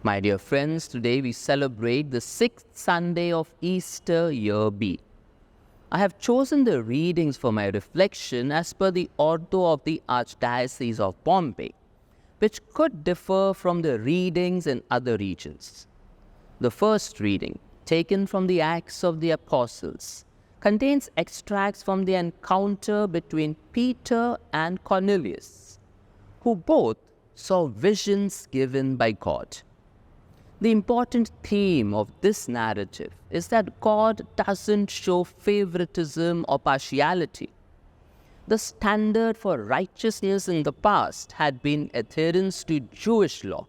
My dear friends, today we celebrate the 6th Sunday of Easter Year B. I have chosen the readings for my reflection as per the ordo of the Archdiocese of Bombay, which could differ from the readings in other regions. The first reading, taken from the Acts of the Apostles, contains extracts from the encounter between Peter and Cornelius, who both saw visions given by God. The important theme of this narrative is that God doesn't show favoritism or partiality. The standard for righteousness in the past had been adherence to Jewish law.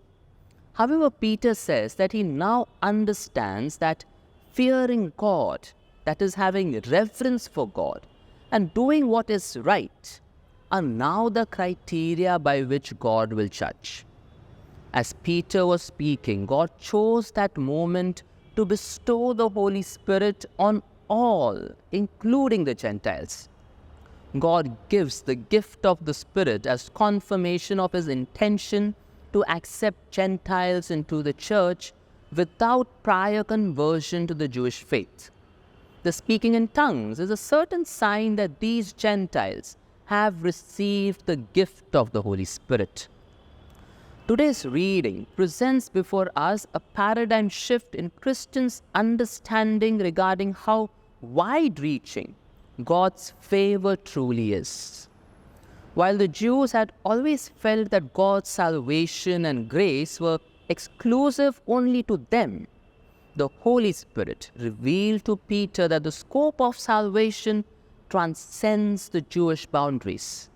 However, Peter says that he now understands that fearing God, that is having reverence for God, and doing what is right, are now the criteria by which God will judge. As Peter was speaking, God chose that moment to bestow the Holy Spirit on all, including the Gentiles. God gives the gift of the Spirit as confirmation of His intention to accept Gentiles into the church without prior conversion to the Jewish faith. The speaking in tongues is a certain sign that these Gentiles have received the gift of the Holy Spirit. Today's reading presents before us a paradigm shift in Christians' understanding regarding how wide-reaching God's favor truly is. While the Jews had always felt that God's salvation and grace were exclusive only to them, the Holy Spirit revealed to Peter that the scope of salvation transcends the Jewish boundaries.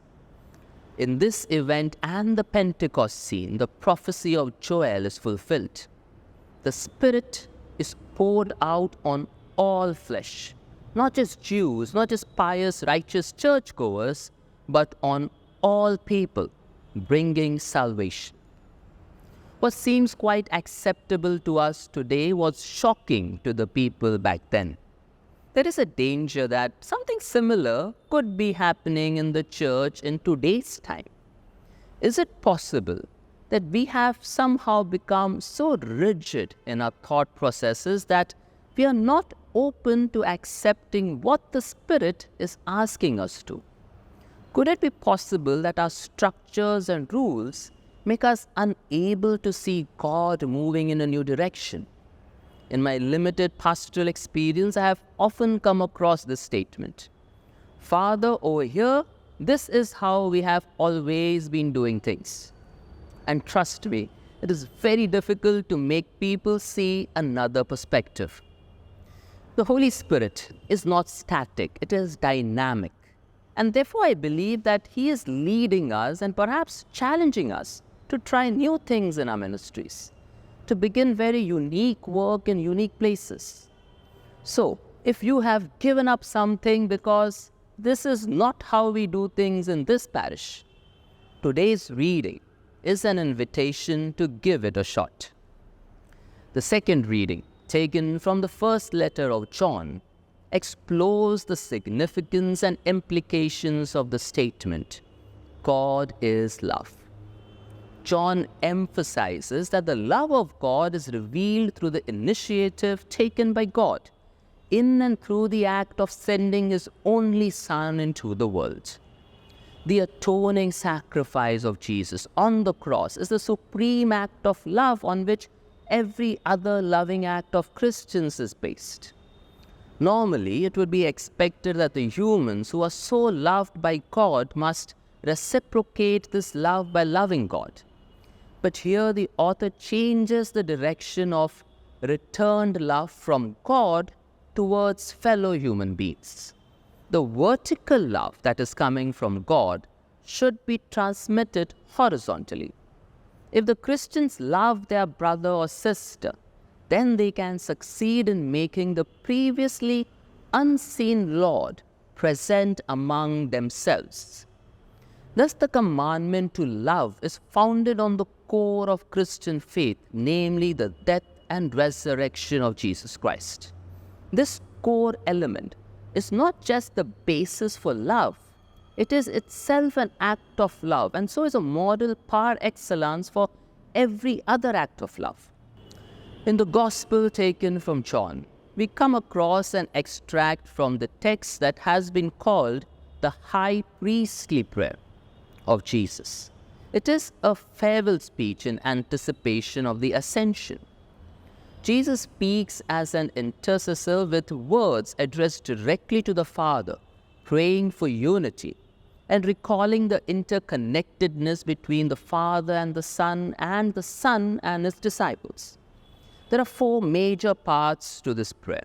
In this event and the Pentecost scene, the prophecy of Joel is fulfilled. The Spirit is poured out on all flesh, not just Jews, not just pious, righteous churchgoers, but on all people, bringing salvation. What seems quite acceptable to us today was shocking to the people back then. There is a danger that something similar could be happening in the church in today's time. Is it possible that we have somehow become so rigid in our thought processes that we are not open to accepting what the Spirit is asking us to? Could it be possible that our structures and rules make us unable to see God moving in a new direction? In my limited pastoral experience, I have often come across this statement: Father, over here, this is how we have always been doing things. And trust me, it is very difficult to make people see another perspective. The Holy Spirit is not static, it is dynamic. And therefore, I believe that He is leading us and perhaps challenging us to try new things in our ministries, to begin very unique work in unique places. So, if you have given up something because this is not how we do things in this parish, today's reading is an invitation to give it a shot. The second reading, taken from the first letter of John, explores the significance and implications of the statement, God is love. John emphasizes that the love of God is revealed through the initiative taken by God in and through the act of sending His only Son into the world. The atoning sacrifice of Jesus on the cross is the supreme act of love on which every other loving act of Christians is based. Normally, it would be expected that the humans who are so loved by God must reciprocate this love by loving God. But here the author changes the direction of returned love from God towards fellow human beings. The vertical love that is coming from God should be transmitted horizontally. If the Christians love their brother or sister, then they can succeed in making the previously unseen Lord present among themselves. Thus, the commandment to love is founded on the core of Christian faith, namely the death and resurrection of Jesus Christ. This core element is not just the basis for love, it is itself an act of love, and so is a model par excellence for every other act of love. In the Gospel taken from John, we come across an extract from the text that has been called the high priestly prayer of Jesus. It is a farewell speech in anticipation of the ascension. Jesus speaks as an intercessor with words addressed directly to the Father, praying for unity and recalling the interconnectedness between the Father and the Son and his disciples. There are four major parts to this prayer.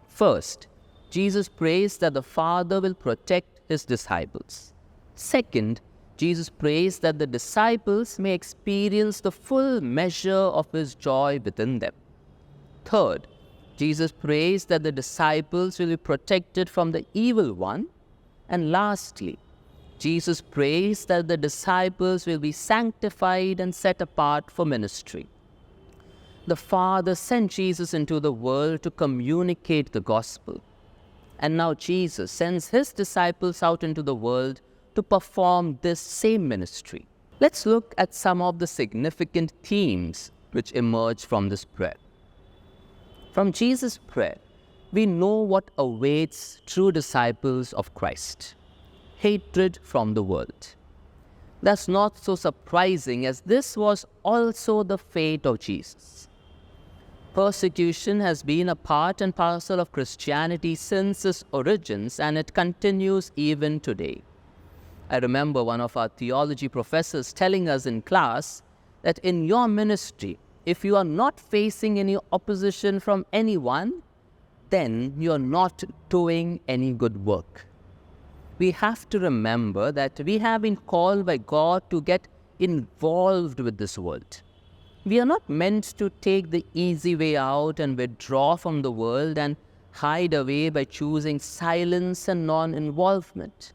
First, Jesus prays that the Father will protect his disciples. Second, Jesus prays that the disciples may experience the full measure of his joy within them. Third, Jesus prays that the disciples will be protected from the evil one. And lastly, Jesus prays that the disciples will be sanctified and set apart for ministry. The Father sent Jesus into the world to communicate the gospel. And now Jesus sends his disciples out into the world to perform this same ministry. Let's look at some of the significant themes which emerge from this prayer. From Jesus' prayer, we know what awaits true disciples of Christ: hatred from the world. That's not so surprising, as this was also the fate of Jesus. Persecution has been a part and parcel of Christianity since its origins, and it continues even today. I remember one of our theology professors telling us in class that in your ministry, if you are not facing any opposition from anyone, then you are not doing any good work. We have to remember that we have been called by God to get involved with this world. We are not meant to take the easy way out and withdraw from the world and hide away by choosing silence and non-involvement.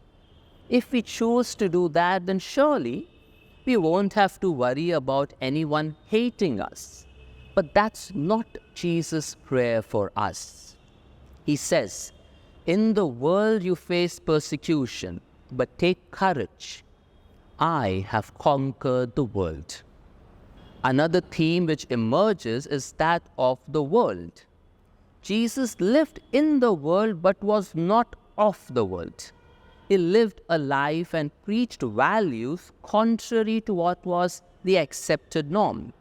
If we choose to do that, then surely we won't have to worry about anyone hating us. But that's not Jesus' prayer for us. He says, "In the world you face persecution, but take courage. I have conquered the world." Another theme which emerges is that of the world. Jesus lived in the world but was not of the world. He lived a life and preached values contrary to what was the accepted norm.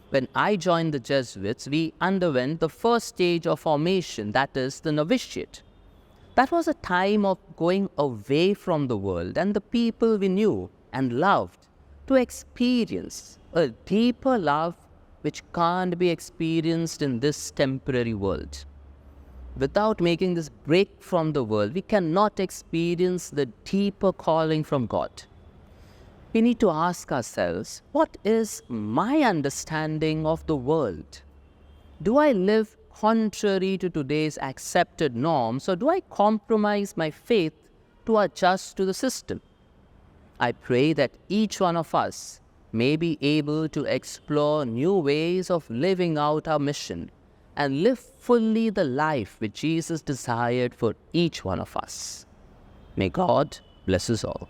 When I joined the Jesuits, we underwent the first stage of formation, that is, the novitiate. That was a time of going away from the world and the people we knew and loved to experience a deeper love which can't be experienced in this temporary world. Without making this break from the world, we cannot experience the deeper calling from God. We need to ask ourselves, what is my understanding of the world? Do I live contrary to today's accepted norms, or do I compromise my faith to adjust to the system? I pray that each one of us may be able to explore new ways of living out our mission and live fully the life which Jesus desired for each one of us. May God bless us all.